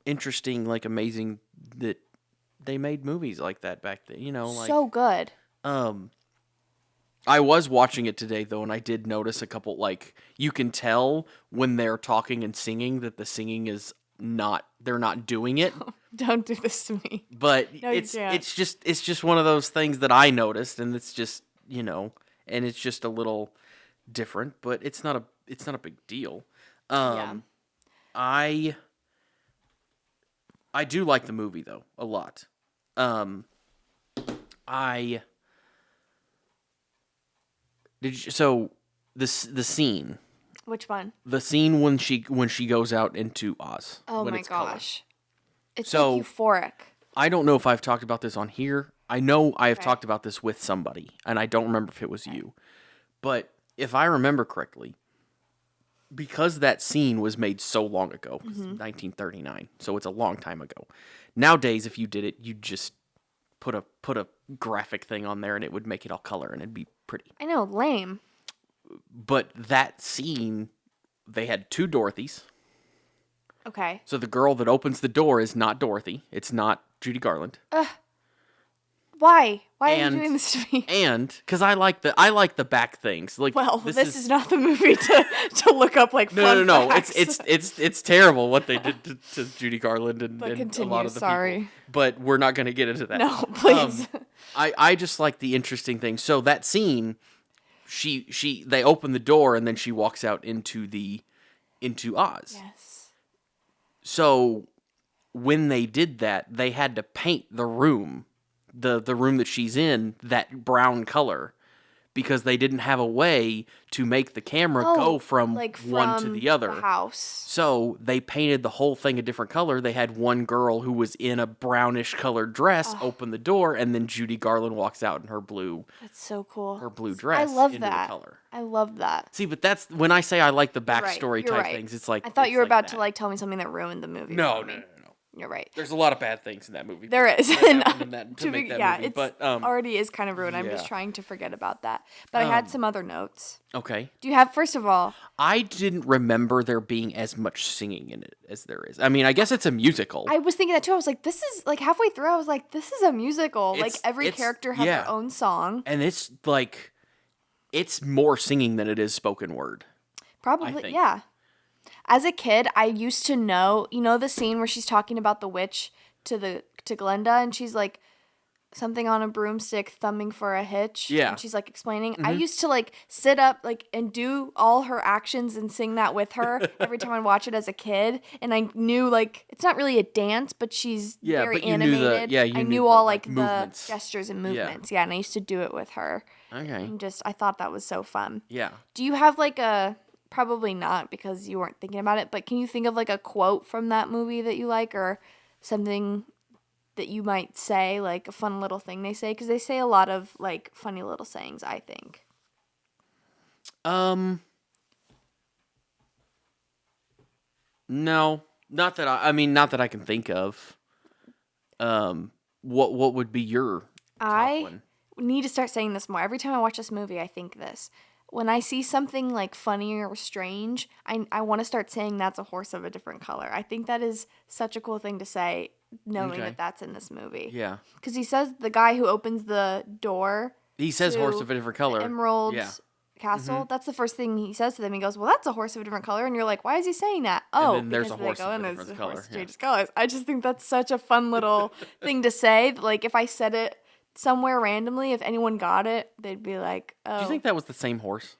interesting, like amazing that they made movies like that back then, like so good. I was watching it today though, and I did notice a couple, like you can tell when they're talking and singing that the singing is they're not doing it. Don't do this to me. But no, it's just one of those things that I noticed, and it's just, and it's just a little different, but it's not a big deal. I do like the movie though a lot. The scene. Which one? The scene when she goes out into Oz. Oh my gosh. It's like euphoric. I don't know if I've talked about this on here. I know I have talked about this with somebody, and I don't remember if it was you. But if I remember correctly, because that scene was made so long ago, 1939, so it's a long time ago. Nowadays, if you did it, you'd just put a graphic thing on there, and it would make it all color, and it'd be pretty. I know, lame. But that scene, they had 2 Dorothys. Okay. So the girl that opens the door is not Dorothy. It's not Judy Garland. Why? Why are you doing this to me? And because I like the back things. Like, well, this is not the movie to look up like fun facts. It's terrible what they did to Judy Garland and a lot of the people. But we're not going to get into that. No, please. I just like the interesting thing. So that scene, they open the door and then she walks out into Oz. Yes. So when they did that, they had to paint the room. The room that she's in, that brown color, because they didn't have a way to make the camera go from one to the other. The house. So they painted the whole thing a different color. They had one girl who was in a brownish colored dress open the door, and then Judy Garland walks out in her blue. That's so cool. Her blue dress. I love into that. The color. I love that. See, but that's when I say I like the backstory type things. It's like I thought you were about to tell me something that ruined the movie. No. You're right. There's a lot of bad things in that movie. There is. It already is kind of ruined. I'm just trying to forget about that. But I had some other notes. Okay. Do you have, first of all... I didn't remember there being as much singing in it as there is. I mean, I guess it's a musical. I was thinking that too. I was like, this is, like, halfway through, I was like, this is a musical. Like, every character has their own song. And it's, like, it's more singing than it is spoken word. Probably, yeah. As a kid, I used to know, the scene where she's talking about the witch to Glenda, and she's like something on a broomstick thumbing for a hitch. Yeah. And she's like explaining. I used to like sit up like and do all her actions and sing that with her every time I'd watch it as a kid. And I knew like it's not really a dance, but she's very animated. I knew all like the gestures and movements. Yeah, and I used to do it with her. Okay. And I thought that was so fun. Yeah. Do you have like probably not because you weren't thinking about it, but can you think of like a quote from that movie that you like or something that you might say, like a fun little thing they say? Because they say a lot of like funny little sayings, I think. No, not that I can think of. What would be your top one? I need to start saying this more. Every time I watch this movie, I think this. When I see something like funny or strange, I want to start saying that's a horse of a different color. I think that is such a cool thing to say, knowing that that's in this movie. Yeah. Because he says the guy who opens the door. He says horse of a different color. Emerald Castle. Mm-hmm. That's the first thing he says to them. He goes, well, that's a horse of a different color. And you're like, why is he saying that? Oh, and then there's a horse of a different color. Changes colors. I just think that's such a fun little thing to say. Like, if I said it somewhere randomly, if anyone got it, they'd be like, oh. Do you think that was the same horse?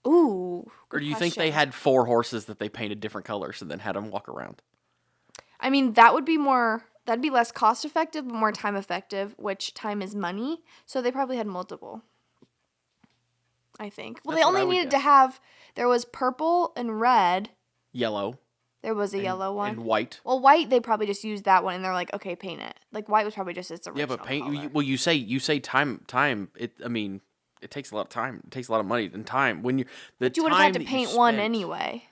Ooh. Or do you think they had 4 horses that they painted different colors and then had them walk around? I mean, that'd be less cost effective, but more time effective, which time is money. So they probably had multiple. I think. Well, they only needed to have, there was purple and red. Yellow. There was a yellow one. And white. Well, white, they probably just used that one, and they're like, okay, paint it. Like, white was probably just its original but paint, color. well, you say time, it takes a lot of time. It takes a lot of money and time. But you would have had to paint one anyway.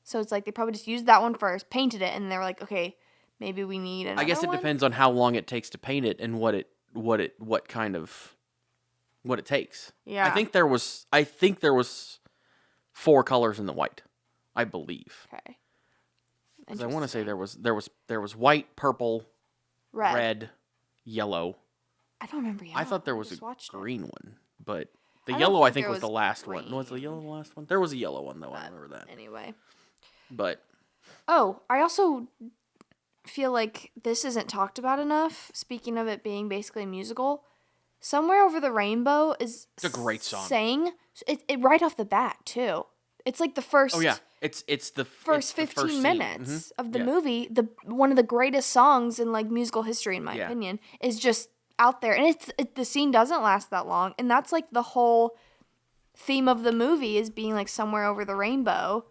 So it's like they probably just used that one first, painted it, and they were like, okay, maybe we need another one. I guess it depends on how long it takes to paint it and what it takes. Yeah. I think there was 4 colors in the white, I believe. Okay. Because I want to say there was white, purple, red, yellow. I don't remember yellow. I thought there was a green one, but the yellow I think was the last one. Was the yellow the last one? There was a yellow one though. I remember that. Anyway. But. Oh, I also feel like this isn't talked about enough. Speaking of it being basically a musical, "Somewhere Over the Rainbow" is a great song. Sang it right off the bat too. It's like the first. Oh yeah, it's the first 15 minutes of the movie. One of the greatest songs in like musical history, in my opinion, is just out there, and the scene doesn't last that long, and that's like the whole theme of the movie is being like somewhere over the rainbow,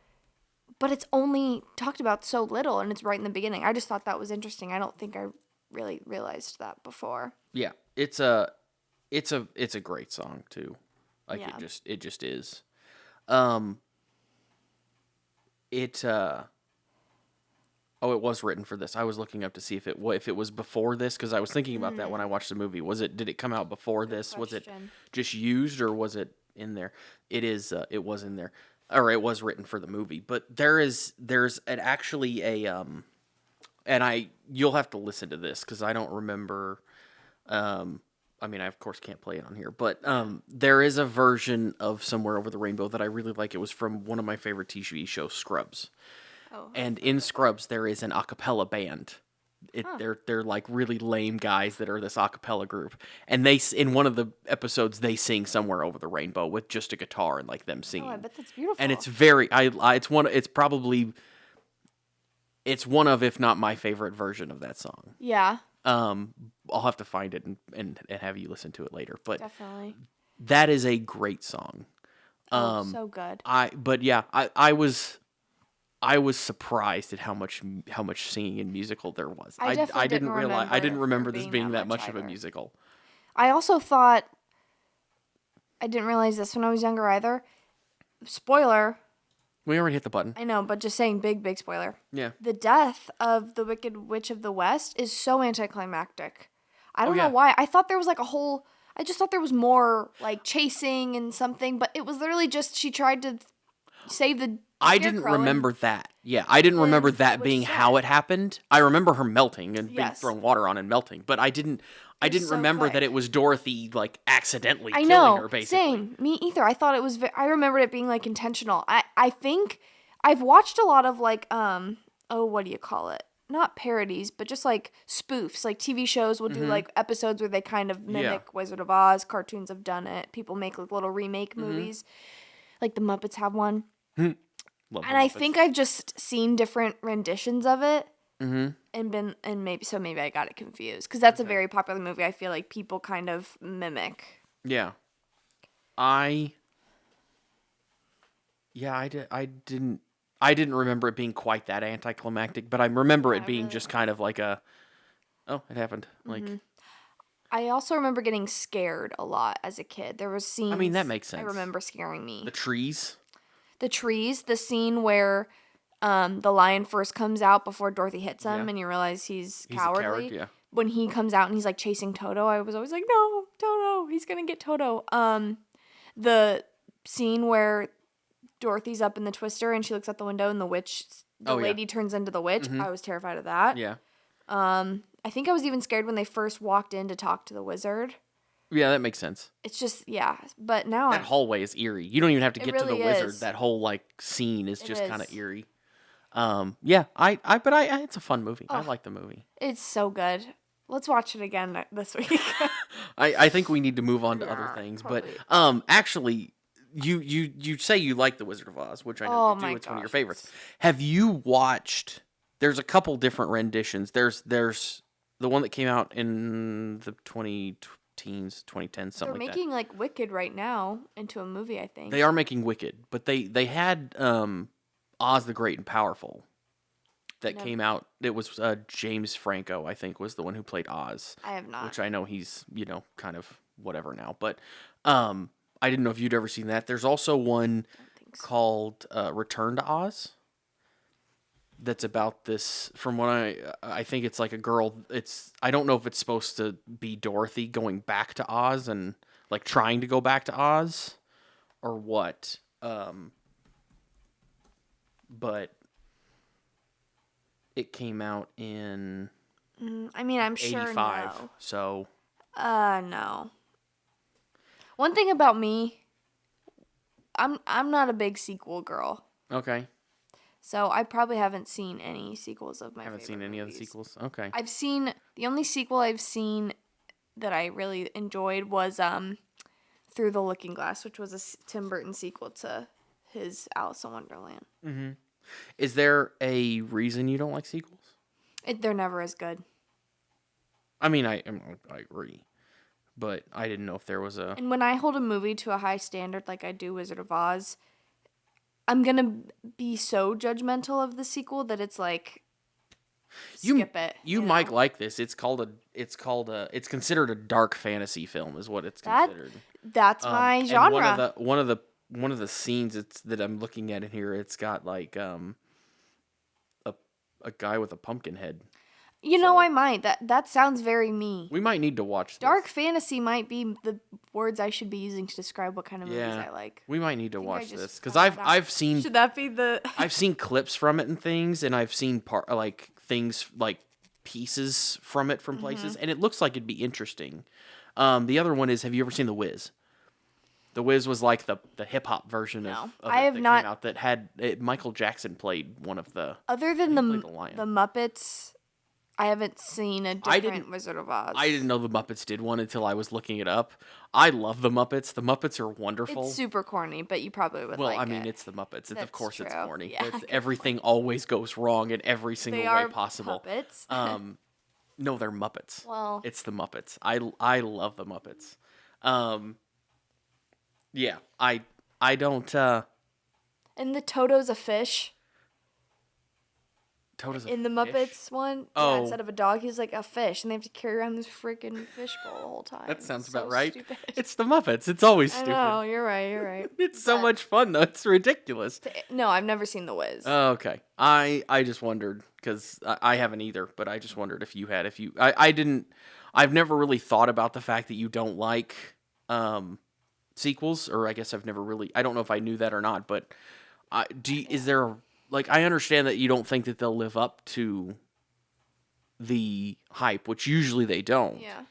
but it's only talked about so little, and it's right in the beginning. I just thought that was interesting. I don't think I really realized that before. Yeah, it's a great song too. Like Yeah. it just is. Um, it Oh, it was written for this. I was looking up to see if it was before this, because I was thinking about that when I watched the movie. Did it come out before this? Question. Was it just used, or was it in there? It is. It was in there, or it was written for the movie. But there's actually a and you'll have to listen to this because I don't remember. I mean, I of course can't play it on here, but there is a version of Somewhere Over the Rainbow that I really like. It was from one of my favorite TV shows, Scrubs. Oh. And in Scrubs, there is an a cappella band. They're like really lame guys that are this a cappella group, and in one of the episodes they sing Somewhere Over the Rainbow with just a guitar and like them singing. Oh, I bet that's beautiful. And it's very it's one of, if not my favorite version of that song. Yeah. I'll have to find it and have you listen to it later. But definitely, that is a great song. So good. I was surprised at how much singing in musical there was. I didn't realize. I didn't remember this being that much of a musical. I also thought, I didn't realize this when I was younger either. Spoiler. We already hit the button. I know, but just saying, big spoiler. Yeah. The death of the Wicked Witch of the West is so anticlimactic. I don't know why. I thought there was like I just thought there was more like chasing and something, but it was literally just she tried to save the I didn't remember that. Yeah, I didn't remember that being how it happened. I remember her melting and being thrown water on and melting, but I didn't remember that it was Dorothy like accidentally killing her, basically. Same. Me either. I thought it was I remembered it being like intentional. I think I've watched a lot of like what do you call it? Not parodies, but just like spoofs. Like TV shows will do like episodes where they kind of mimic Wizard of Oz. Cartoons have done it. People make like little remake movies. Like the Muppets have one. And I think I've just seen different renditions of it, and maybe I got it confused because that's a very popular movie. I feel like people kind of mimic. Yeah, I didn't remember it being quite that anticlimactic, but I remember it being just kind of like it happened. Like, I also remember getting scared a lot as a kid. There was scenes. I mean, that makes sense. I remember scaring me. The trees, the scene where the lion first comes out before Dorothy hits him, and you realize he's cowardly. A coward, When he comes out and he's like chasing Toto, I was always like, no, Toto, he's gonna get Toto. The scene where Dorothy's up in the twister and she looks out the window and the lady turns into the witch. I was terrified of that. Yeah. I think I was even scared when they first walked in to talk to the wizard. Yeah, that makes sense. It's just, but now that hallway is eerie. You don't even have to get really to the wizard. is. That whole like scene is just kind of eerie. It's a fun movie. I like the movie. It's so good. Let's watch it again this week. I think we need to move on to other things, probably. But actually, you say you like The Wizard of Oz, which I know you do. It's one of your favorites. Have you watched? There's a couple different renditions. There's the one that came out in the 2010s, something like that. They're making like Wicked right now into a movie, I think. They are making Wicked, but they had Oz the Great and Powerful that came out. It was James Franco, I think, was the one who played Oz. I have not. Which I know he's, kind of whatever now. But I didn't know if you'd ever seen that. There's also one called Return to Oz. That's about this, from what I think it's like a girl. I don't know if it's supposed to be Dorothy going back to Oz and like trying to go back to Oz or what. But it came out in I'm sure 85. no. So no. One thing about me, I'm not a big sequel girl. Okay. So I probably haven't seen any sequels of my Haven't seen any movies. of the sequels? Okay. The only sequel I've seen that I really enjoyed was Through the Looking Glass, which was a Tim Burton sequel to his Alice in Wonderland. Mm-hmm. Is there a reason you don't like sequels? They're never as good. I mean, I agree. But I didn't know if there was a... And when I hold a movie to a high standard like I do Wizard of Oz, I'm gonna be so judgmental of the sequel that it's like skip it. You might like this. It's considered a dark fantasy film, is what it's considered. That's my genre. And one of the scenes that I'm looking at in here, it's got like a guy with a pumpkin head. I might. That sounds very me. We might need to watch this. Dark fantasy might be the words I should be using to describe what kind of movies I like. We might need to watch this because I've seen. Should that be the? I've seen clips from it and things, and I've seen things like pieces from it from places, and it looks like it'd be interesting. The other one is, have you ever seen The Wiz? The Wiz was like the hip hop version of I have not. Came out that had Michael Jackson played one of the. Other than the Muppets. I haven't seen a different Wizard of Oz. I didn't know the Muppets did one until I was looking it up. I love the Muppets. The Muppets are wonderful. It's super corny, but you probably would like it. Well, I mean, it's the Muppets. Of course it's corny. Yeah, everything always goes wrong in every single way possible. Puppets. No, they're Muppets. Well, it's the Muppets. I love the Muppets. Yeah, I don't. And the Toto's a fish. In the Muppets one, instead of a dog, he's like a fish, and they have to carry around this freaking fishbowl the whole time. That sounds about right. Stupid. It's the Muppets. It's always stupid. I know, you're right. It's so much fun though. It's ridiculous. No, I've never seen The Wiz. Oh, okay. I just wondered because I haven't either, but I just wondered if you had. I didn't. I've never really thought about the fact that you don't like sequels, or I guess I've never really. I don't know if I knew that or not, but is there? Like, I understand that you don't think that they'll live up to the hype, which usually they don't. Yeah.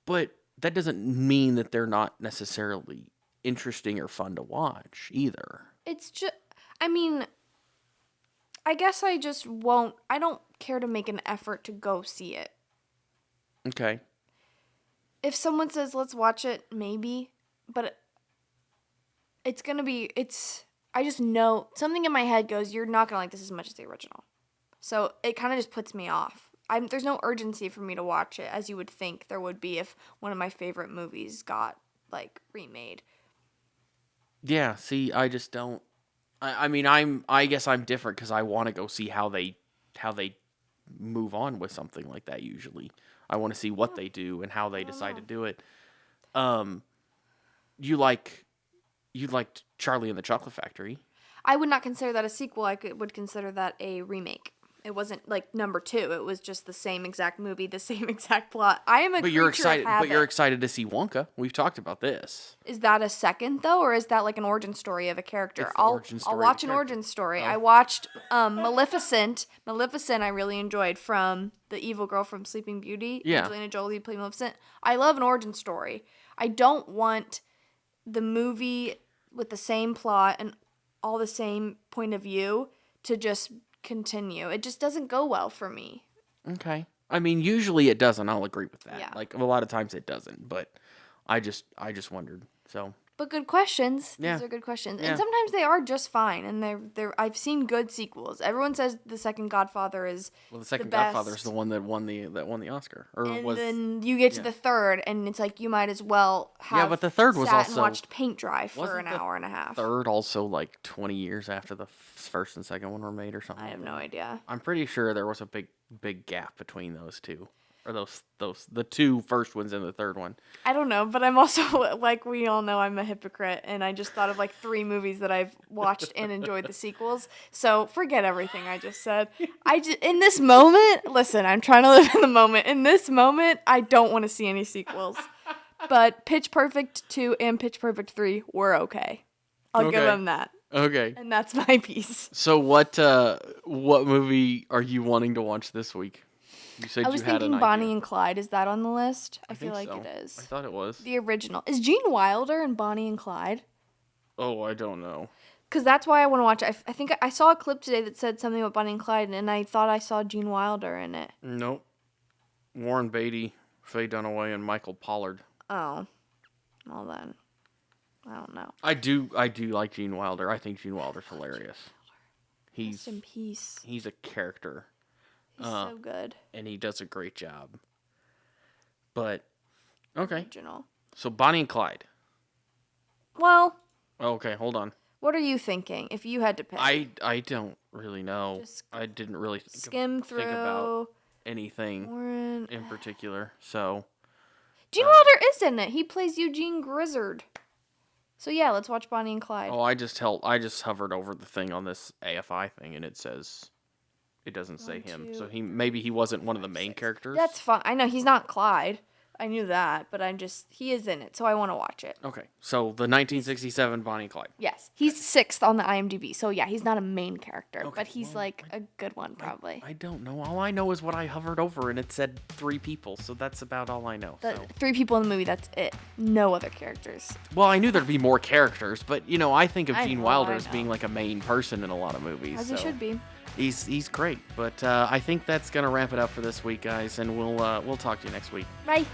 But that doesn't mean that they're not necessarily interesting or fun to watch either. It's just, I mean, I guess I just won't, I don't care to make an effort to go see it. Okay. If someone says, let's watch it, maybe. But I just know something in my head goes, you're not going to like this as much as the original. So it kind of just puts me off. There's no urgency for me to watch it as you would think there would be if one of my favorite movies got like remade. Yeah, see, I just don't. I guess I'm different because I want to go see how they move on with something like that. Usually, I want to see what they do and how they decide to do it. You liked Charlie and the Chocolate Factory. I would not consider that a sequel. I would consider that a remake. It wasn't like number 2. It was just the same exact movie, the same exact plot. I am a creature of habit. But you're excited to see Wonka. We've talked about this. Is that a second though, or is that like an origin story of a character? I'll watch an origin story. Oh. I watched Maleficent. Maleficent I really enjoyed, from the evil girl from Sleeping Beauty. Yeah. Angelina Jolie played Maleficent. I love an origin story. I don't want the movie with the same plot and all the same point of view to just continue. It just doesn't go well for me. Okay. I mean, usually it doesn't. I'll agree with that. Yeah. Like, a lot of times it doesn't, but I just wondered. So. But good questions. Yeah. These are good questions. Yeah. And sometimes they are just fine, and they're I've seen good sequels. Everyone says the second Godfather is the second the best. Godfather is the one that won the Oscar, then you get to the third, and it's like you might as well have but the third was sat also and watched paint dry for an hour and a half. Third also like 20 years after the first and second one were made or something. I have no idea. I'm pretty sure there was a big gap between those two. Or the two first ones and the third one. I don't know, but I'm also, like we all know, I'm a hypocrite, and I just thought of like 3 movies that I've watched and enjoyed the sequels. So forget everything I just said. In this moment, listen, I'm trying to live in the moment. In this moment, I don't want to see any sequels. But Pitch Perfect 2 and Pitch Perfect 3 were okay. I'll give them that. Okay. And that's my piece. So what movie are you wanting to watch this week? You said I was thinking Bonnie and Clyde. Is that on the list? I feel like it is. I thought it was. The original. Is Gene Wilder in Bonnie and Clyde? Oh, I don't know. Because that's why I want to watch it. I think I saw a clip today that said something about Bonnie and Clyde, and I thought I saw Gene Wilder in it. Nope. Warren Beatty, Faye Dunaway, and Michael Pollard. Oh. Well then. I don't know. I do like Gene Wilder. I think Gene Wilder's hilarious. Rest in peace. He's a character. He's so good. And he does a great job. But, okay. Original. So, Bonnie and Clyde. Well. Okay, hold on. What are you thinking if you had to pick? I don't really know. I didn't really think about anything in particular. So Gene Wilder is in it. He plays Eugene Grizzard. So yeah, let's watch Bonnie and Clyde. Oh, I just hovered over the thing on this AFI thing, and it doesn't say him. So maybe he wasn't one of the main characters. That's fine. I know he's not Clyde. I knew that, but he is in it, so I want to watch it. Okay, so the 1967 Bonnie and Clyde. Yes, he's 6th on the IMDb, so yeah, he's not a main character, but he's a good one probably. I don't know. All I know is what I hovered over, and it said 3 people, so that's about all I know. 3 people in the movie, that's it. No other characters. Well, I knew there'd be more characters, but I think of Gene Wilder as being like a main person in a lot of movies. As he should be. He's great, but I think that's gonna wrap it up for this week, guys, and we'll talk to you next week. Bye.